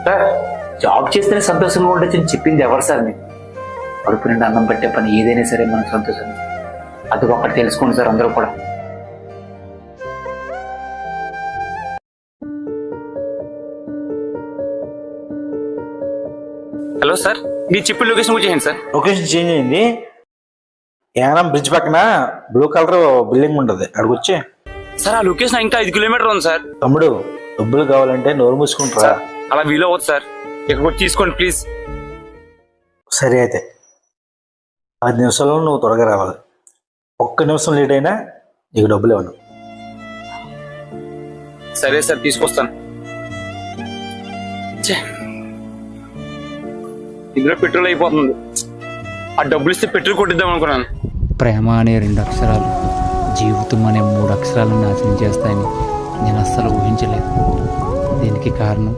Sir job చేస్తేనే సంతోషంగా ఉండొచ్చని చెప్పింది ఎవరు సార్ మీకు? కడుపు నిండా అన్నం పెట్టే పని ఏదైనా సరే మనకు సంతోషం. అది ఒకటి తెలుసుకోండి సార్ అందరూ కూడా. హలో సార్, మీ చెప్పిన లొకేషన్ కూడా చేయండి సార్. లొకేషన్ చేంజ్ అయింది. యానం బ్రిడ్జ్ పక్కన బ్లూ కలర్ బిల్డింగ్ ఉంటుంది, అక్కడికి వచ్చి. సార్ ఆ లొకేషన్ ఇంకా 5 కిలోమీటర్ ఉంది సార్. తమ్ముడు డబ్బులు కావాలంటే నోరు మూసుకుంటారా? అలా వీలు అవ్వదు సార్, ఇక్కడ వచ్చి తీసుకోండి ప్లీజ్. సరే అయితే 10 నిమిషాల్లో నువ్వు త్వరగా రావాలి. 1 నిమిషం లేట్ అయినా నీకు డబ్బులు ఇవ్వను. సరే సార్, తీసుకొస్తాను. ఇందులో పెట్రోల్ అయిపోతుంది. ఆ డబ్బులు ఇస్తే పెట్రోల్ కొట్టిద్దాం అనుకున్నాను. ప్రేమ అనే 2 అక్షరాలు జీవితం అనే 3 అక్షరాలను నాశనం చేస్తాయని నేను అస్సలు ఊహించలేదు. దీనికి కారణం